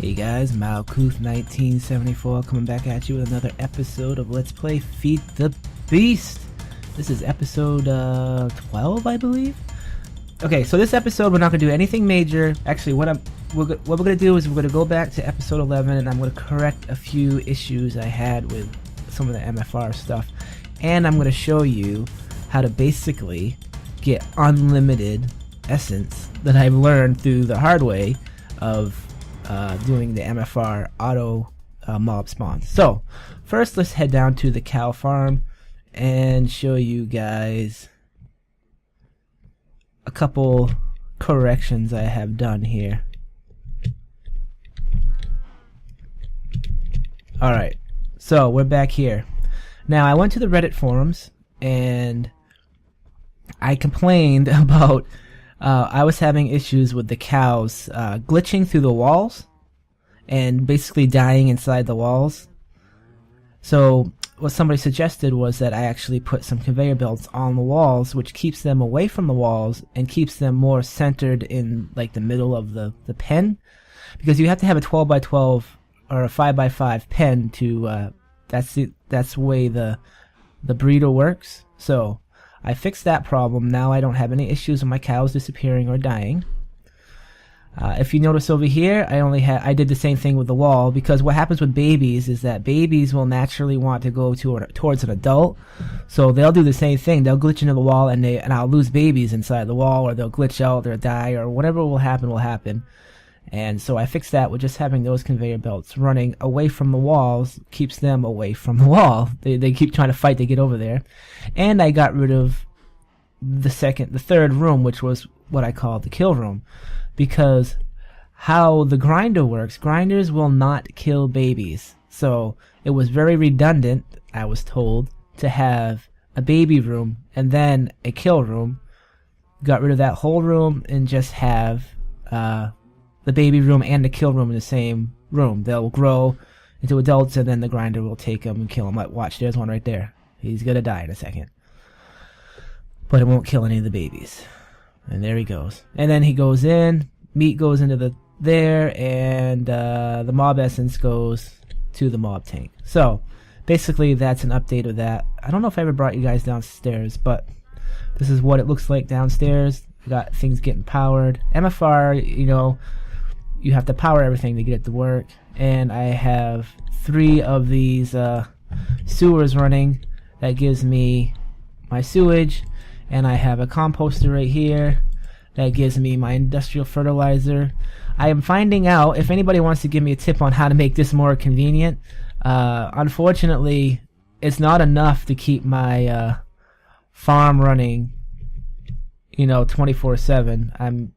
Hey guys, Malkuth1974 coming back at you with another episode of Let's Play Feed the Beast. This is episode 12, I believe. Okay, so this episode we're not going to do anything major. Actually, what we're going to do is we're going to go back to episode 11 and I'm going to correct a few issues I had with some of the MFR stuff. And I'm going to show you how to basically get unlimited essence that I've learned through the hard way of doing the MFR auto mob spawns. So first let's head down to the cow farm and show you guys a couple corrections I have done here. Alright, so we're back here. Now I went to the Reddit forums and I complained about I was having issues with the cows glitching through the walls and basically dying inside the walls. So what somebody suggested was that I actually put some conveyor belts on the walls, which keeps them away from the walls and keeps them more centered in like the middle of the pen, because you have to have a 12 by 12 or a 5 by 5 pen to that's the way the breeder works. So I fixed that problem. Now I don't have any issues with my cows disappearing or dying. If you notice over here, I did the same thing with the wall, because what happens with babies is that babies will naturally want to go towards an adult, so they'll do the same thing. They'll glitch into the wall, and I'll lose babies inside the wall, or they'll glitch out, or die, or whatever will happen. And so I fixed that with just having those conveyor belts running away from the walls. Keeps them away from the wall. They keep trying to fight to get over there. And I got rid of the third room, which was what I call the kill room, because how the grinder works, grinders will not kill babies. So it was very redundant, I was told, to have a baby room and then a kill room. Got rid of that whole room and just have the baby room and the kill room in the same room. They'll grow into adults and then the grinder will take them and kill them. Like, watch, there's one right there. He's gonna die in a second. But it won't kill any of the babies. And there he goes. And then he goes in, meat goes into there, and the mob essence goes to the mob tank. So basically that's an update of that. I don't know if I ever brought you guys downstairs, but this is what it looks like downstairs. We got things getting powered. MFR, you know, you have to power everything to get it to work. And I have 3 of these sewers running. That gives me my sewage. And I have a composter right here that gives me my industrial fertilizer. I am finding out, if anybody wants to give me a tip on how to make this more convenient, unfortunately it's not enough to keep my farm running, you know, 24/7.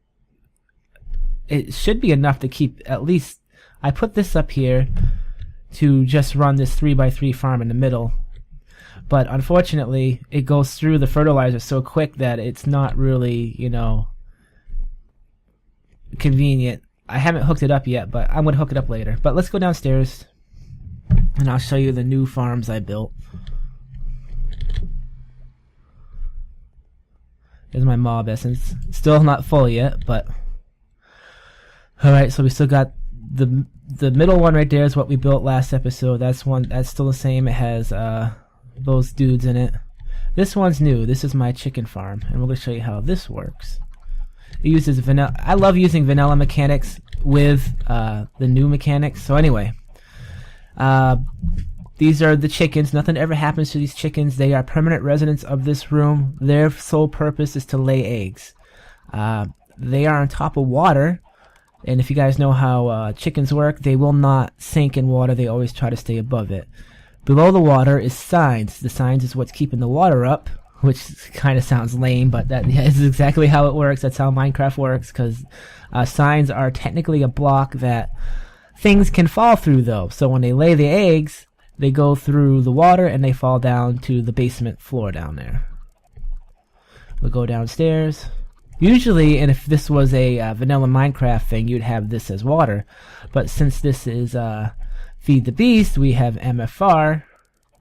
It should be enough to keep at least. I put this up here to just run this 3x3 farm in the middle, but unfortunately it goes through the fertilizer so quick that it's not really, you know, convenient. I haven't hooked it up yet, but I'm going to hook it up later. But let's go downstairs and I'll show you the new farms I built. There's my mob essence. Still not full yet, but alright, so we still got the middle one right there is what we built last episode. That's still the same. It has those dudes in it. This one's new. This is my chicken farm, and we're going to show you how this works. It uses vanilla. I love using vanilla mechanics with the new mechanics. So anyway, these are the chickens. Nothing ever happens to these chickens. They are permanent residents of this room. Their sole purpose is to lay eggs. They are on top of water, and if you guys know how chickens work, they will not sink in water. They always try to stay above it. Below the water is signs. The signs is what's keeping the water up, which kind of sounds lame, but that is exactly how it works. That's how Minecraft works, because signs are technically a block that things can fall through, though. So when they lay the eggs, they go through the water and they fall down to the basement floor down there. We'll go downstairs. Usually, and if this was a vanilla Minecraft thing, you'd have this as water. But since this is Feed the Beast, we have MFR,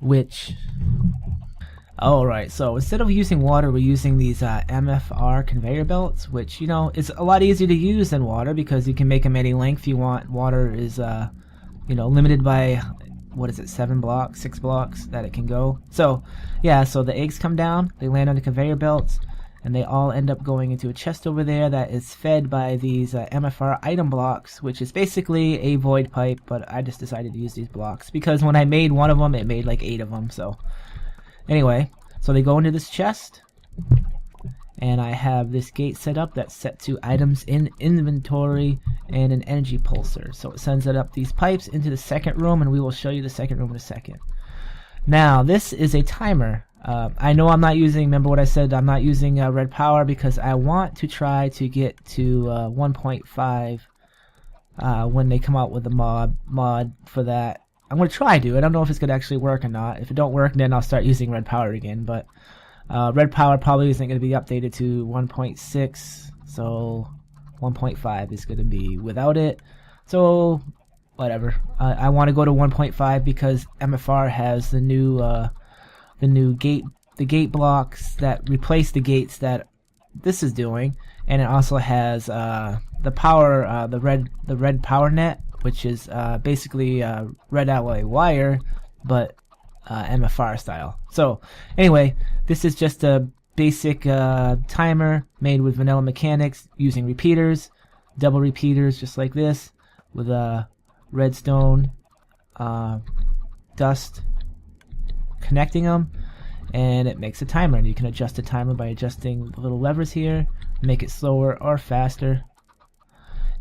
which Alright, so instead of using water, we're using these MFR conveyor belts, which, you know, is a lot easier to use than water because you can make them any length you want. Water is, you know, limited by, what is it, 7 blocks, 6 blocks that it can go. So, yeah, so the eggs come down, they land on the conveyor belts, and they all end up going into a chest over there that is fed by these MFR item blocks, which is basically a void pipe, but I just decided to use these blocks because when I made one of them, it made like 8 of them, so... Anyway, so they go into this chest, and I have this gate set up that's set to items in inventory and an energy pulsar. So it sends it up these pipes into the second room, and we will show you the second room in a second. Now, this is a timer. I know I'm not using, remember what I said, I'm not using red power because I want to try to get to 1.5 when they come out with the mod for that. I'm going to try to. I don't know if it's going to actually work or not. If it don't work, then I'll start using red power again. But red power probably isn't going to be updated to 1.6. So 1.5 is going to be without it. So whatever. I want to go to 1.5 because MFR has the new gate blocks that replace the gates that this is doing, and it also has the power the red power net, which is basically red alloy wire, but MFR style. So anyway, this is just a basic timer made with vanilla mechanics using repeaters, double repeaters just like this, with a redstone dust connecting them, and it makes a timer. And you can adjust the timer by adjusting the little levers here, make it slower or faster.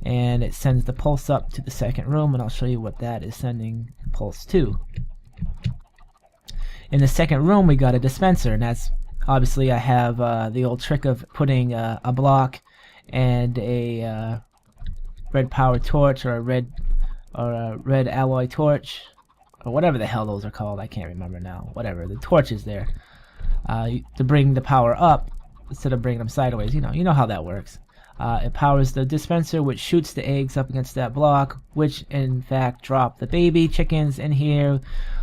And it sends the pulse up to the second room, and I'll show you what that is sending pulse to. In the second room we got a dispenser, and that's obviously I have the old trick of putting a block and a red power torch or a red alloy torch or whatever the hell those are called. I can't remember now. Whatever, the torch is there to bring the power up instead of bringing them sideways. You know how that works. It powers the dispenser, which shoots the eggs up against that block, which in fact drop the baby chickens in here,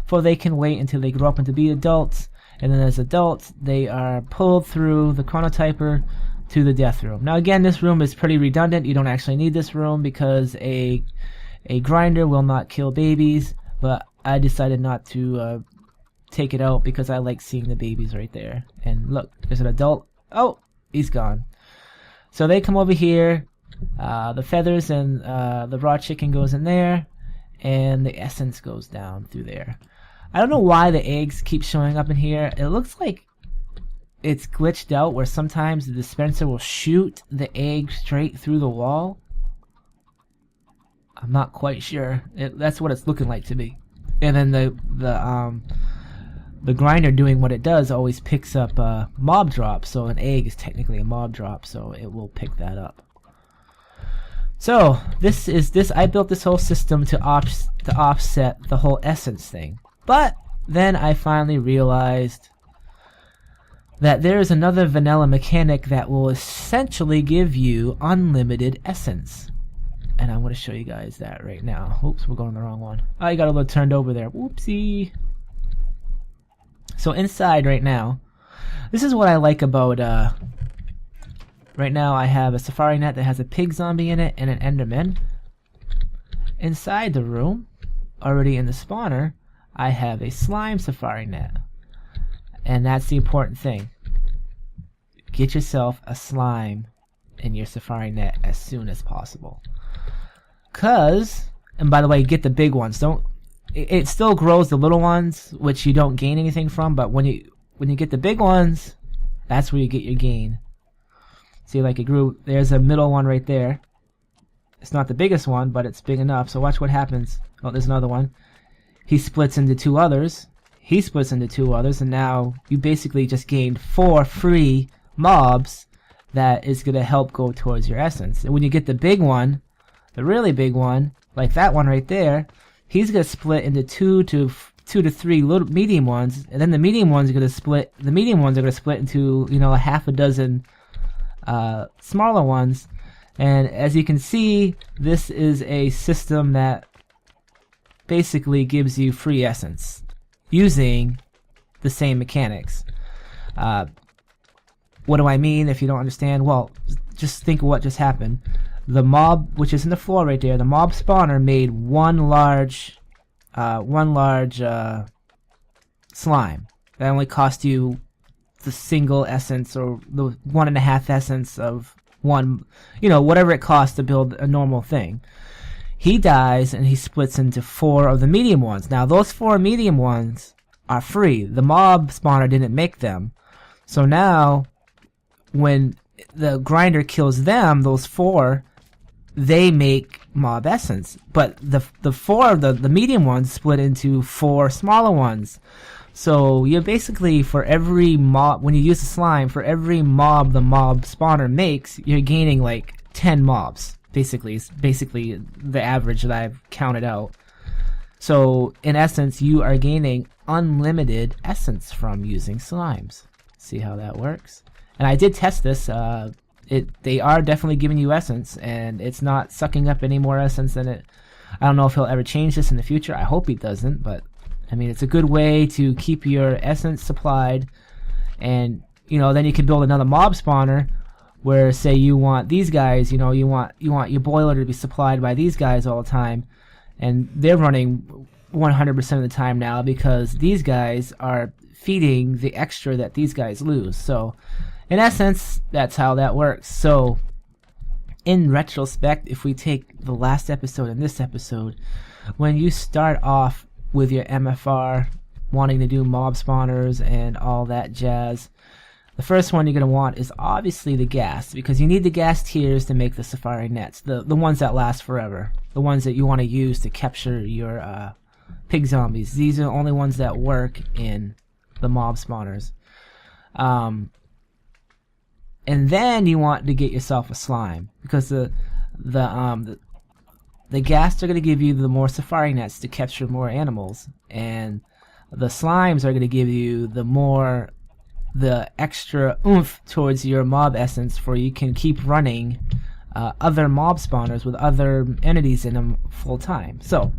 for they can wait until they grow up into be adults, and then as adults they are pulled through the chronotyper to the death room. Now again, this room is pretty redundant. You don't actually need this room because a grinder will not kill babies, but I decided not to take it out because I like seeing the babies right there. And look, there's an adult. Oh, he's gone. So they come over here, the feathers and the raw chicken goes in there, and the essence goes down through there. I don't know why the eggs keep showing up in here. It looks like it's glitched out where sometimes the dispenser will shoot the egg straight through the wall. I'm not quite sure. That's what it's looking like to me. And then the grinder doing what it does always picks up mob drops, so an egg is technically a mob drop, so it will pick that up. So I built this whole system to offset the whole essence thing, but then I finally realized that there is another vanilla mechanic that will essentially give you unlimited essence, and I'm going to show you guys that right now. Oops, we're going the wrong one. I got a little turned over there. Whoopsie. So inside right now, this is what I like about, right now I have a safari net that has a pig zombie in it and an enderman. Inside the room, already in the spawner, I have a slime safari net. And that's the important thing. Get yourself a slime in your safari net as soon as possible. And by the way, get the big ones. It still grows the little ones, which you don't gain anything from, but when you get the big ones, that's where you get your gain. See, like it grew, there's a middle one right there. It's not the biggest one, but it's big enough, so watch what happens. Oh, there's another one. He splits into 2 others. He splits into 2 others, and now you basically just gained 4 free mobs that is going to help go towards your essence. And when you get the big one, the really big one, like that one right there, he's going to split into 2 to 3 little medium ones, and then the medium ones are going to split. The medium ones are going to split into, a half a dozen smaller ones. And as you can see, this is a system that basically gives you free essence using the same mechanics. What do I mean if you don't understand? Well, just think of what just happened. The mob, which is in the floor right there, the mob spawner made one large slime that only cost you the single essence or the 1.5 essence of one, whatever it costs to build a normal thing. He dies and he splits into 4 of the medium ones. Now those 4 medium ones are free. The mob spawner didn't make them. So now when the grinder kills them, those 4, they make mob essence. But the 4 of the medium ones split into 4 smaller ones. So you're basically, for every mob, when you use the slime, for every mob the mob spawner makes, you're gaining like 10 mobs. Basically, it's basically the average that I've counted out. So in essence, you are gaining unlimited essence from using slimes. See how that works? And I did test this. They are definitely giving you essence, and it's not sucking up any more essence than it. I don't know if he'll ever change this in the future. I hope he doesn't, but I mean, it's a good way to keep your essence supplied, and then you can build another mob spawner where, say, you want these guys, you want your boiler to be supplied by these guys all the time, and they're running 100% of the time now because these guys are feeding the extra that these guys lose. So in essence, that's how that works. So in retrospect, if we take the last episode and this episode, when you start off with your MFR wanting to do mob spawners and all that jazz, the first one you're going to want is obviously the gas, because you need the gas tiers to make the safari nets, the ones that last forever, the ones that you want to use to capture your pig zombies. These are the only ones that work in the mob spawners. And then you want to get yourself a slime, because the gas are going to give you the more safari nets to capture more animals, and the slimes are going to give you the extra oomph towards your mob essence, for you can keep running other mob spawners with other entities in them full time. So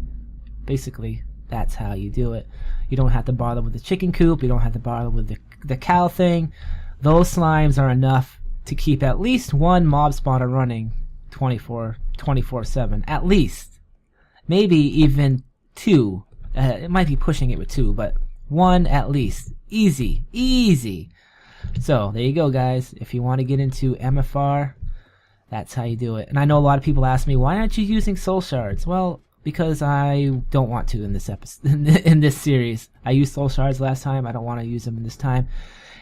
basically, that's how you do it. You don't have to bother with the chicken coop. You don't have to bother with the cow thing. Those slimes are enough to keep at least one mob spawner running 24/7, at least. Maybe even 2. It might be pushing it with 2, but 1 at least. Easy. So there you go, guys. If you want to get into MFR, that's how you do it. And I know a lot of people ask me, why aren't you using soul shards? Well, because I don't want to in this episode, in this series. I used soul shards last time. I don't want to use them this time.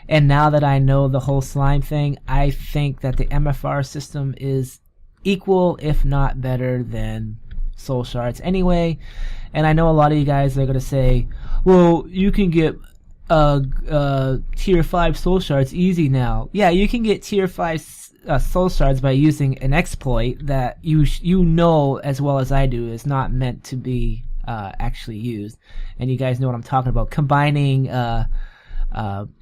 And now that I know the whole slime thing, I think that the MFR system is equal, if not better, than soul shards anyway. And I know a lot of you guys are going to say, well, you can get tier 5 soul shards easy now. Yeah, you can get tier 5 soul shards by using an exploit that you know as well as I do is not meant to be actually used. And you guys know what I'm talking about. Combining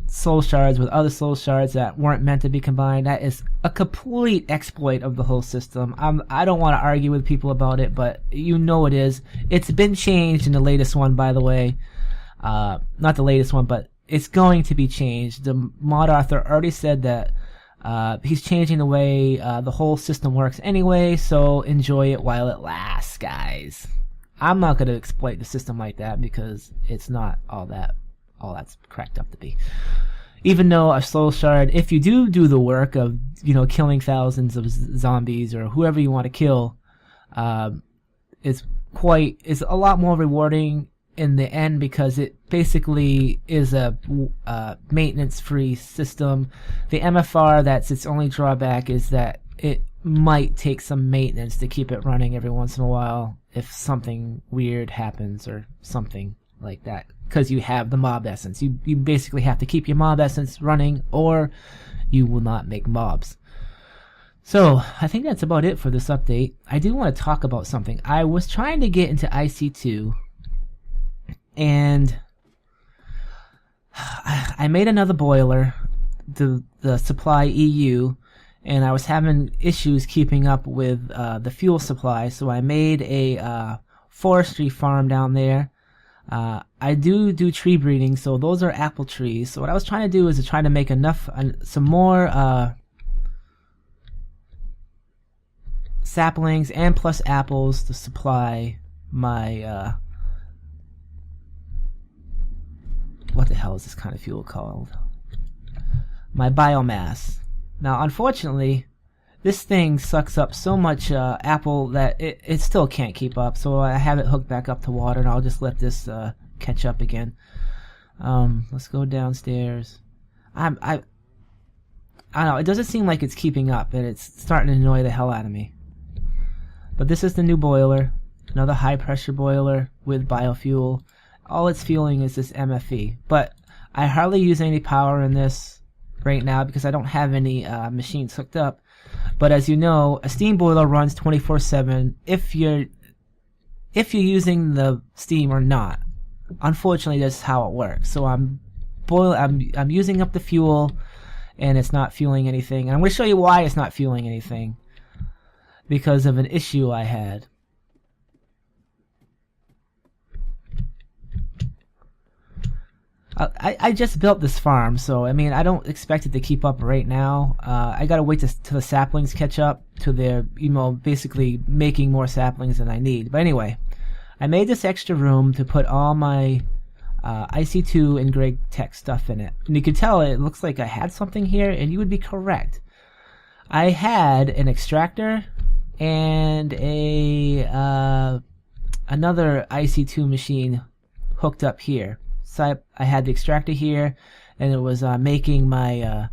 soul shards with other soul shards that weren't meant to be combined. That is a complete exploit of the whole system. I don't want to argue with people about it, but you know it is. It's been changed in the latest one, by the way. Not the latest one, but it's going to be changed. The mod author already said that he's changing the way the whole system works anyway, so enjoy it while it lasts, guys. I'm not going to exploit the system like that because it's not all that's cracked up to be. Even though a soul shard, if you do the work of killing thousands of zombies or whoever you want to kill, is a lot more rewarding in the end, because it basically is a maintenance-free system. The MFR, that's its only drawback, is that it might take some maintenance to keep it running every once in a while if something weird happens or something like that, because you have the mob essence. You basically have to keep your mob essence running, or you will not make mobs. So I think that's about it for this update. I do want to talk about something. I was trying to get into IC2, and I made another boiler, the supply EU, and I was having issues keeping up with the fuel supply, so I made a forestry farm down there. I do tree breeding, so those are apple trees. So what I was trying to do is to try to make enough, some more saplings and plus apples to supply my what the hell is this kind of fuel called? My biomass. Now, unfortunately, this thing sucks up so much apple that it still can't keep up. So I have it hooked back up to water, and I'll just let this catch up again. Let's go downstairs. I don't know. It doesn't seem like it's keeping up, and it's starting to annoy the hell out of me. But this is the new boiler, another high pressure boiler with biofuel. All it's fueling is this MFE, but I hardly use any power in this right now because I don't have any machines hooked up. But as you know, a steam boiler runs 24/7 if you're using the steam or not. Unfortunately, that's how it works. So I'm using up the fuel, and it's not fueling anything. And I'm going to show you why it's not fueling anything. Because of an issue I had. I just built this farm, so I mean I don't expect it to keep up right now. I gotta wait till the saplings catch up to their, basically making more saplings than I need. But anyway, I made this extra room to put all my IC2 and Greg Tech stuff in it. And you can tell it looks like I had something here, and you would be correct. I had an extractor and another IC2 machine hooked up here. So I had the extractor here, and it was making my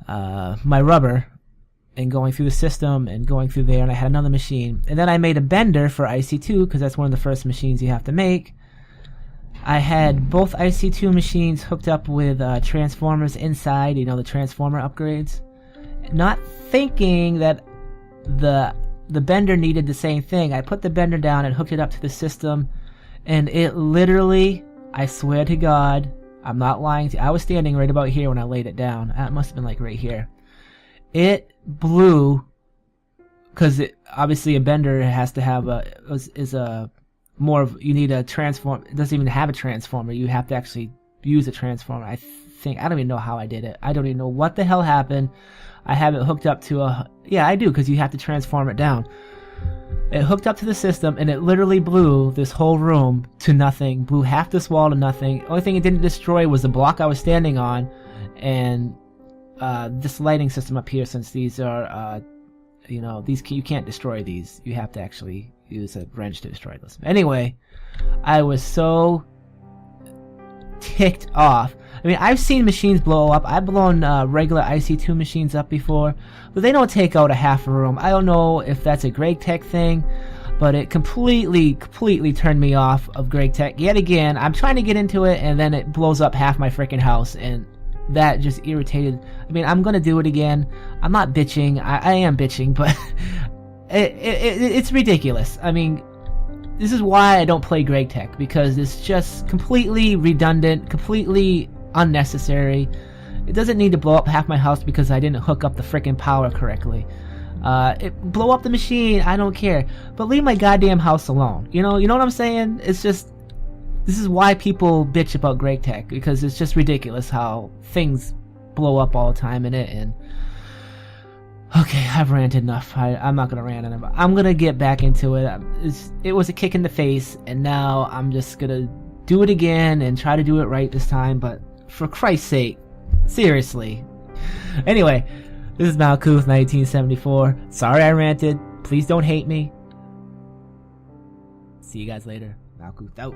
my rubber and going through the system and going through there, and I had another machine. And then I made a bender for IC2 because that's one of the first machines you have to make. I had both IC2 machines hooked up with transformers inside, the transformer upgrades. Not thinking that the bender needed the same thing. I put the bender down and hooked it up to the system, and it literally, I swear to God, I'm not lying to you, I was standing right about here when I laid it down. It must have been like right here. It blew, because obviously a bender has to have you need a transformer. It doesn't even have a transformer. You have to actually use a transformer. I don't even know how I did it. I don't even know what the hell happened. I have it hooked up to yeah, I do, because you have to transform it down. It hooked up to the system, and it literally blew this whole room to nothing. Blew half this wall to nothing. Only thing it didn't destroy was the block I was standing on, and this lighting system up here. Since these are, you can't destroy these. You have to actually use a wrench to destroy this. Anyway, I was so ticked off. I mean, I've seen machines blow up. I've blown regular IC2 machines up before, but they don't take out a half a room. I don't know if that's a Greg Tech thing, but it completely turned me off of Greg Tech. Yet again, I'm trying to get into it, and then it blows up half my freaking house, and that just irritated. I mean, I'm gonna do it again. I'm not bitching. I am bitching, but it's ridiculous. I mean, this is why I don't play Greg Tech, because it's just completely redundant, completely unnecessary. It doesn't need to blow up half my house because I didn't hook up the freaking power correctly. Blow up the machine, I don't care, but leave my goddamn house alone. You know what I'm saying? It's just, this is why people bitch about Greg Tech, because it's just ridiculous how things blow up all the time in it. And okay, I've ranted enough. I'm not gonna rant anymore. I'm gonna get back into it. It was a kick in the face, and now I'm just gonna do it again and try to do it right this time. But for Christ's sake, seriously. Anyway, this is Malkuth 1974. Sorry I ranted. Please don't hate me. See you guys later. Malkuth out.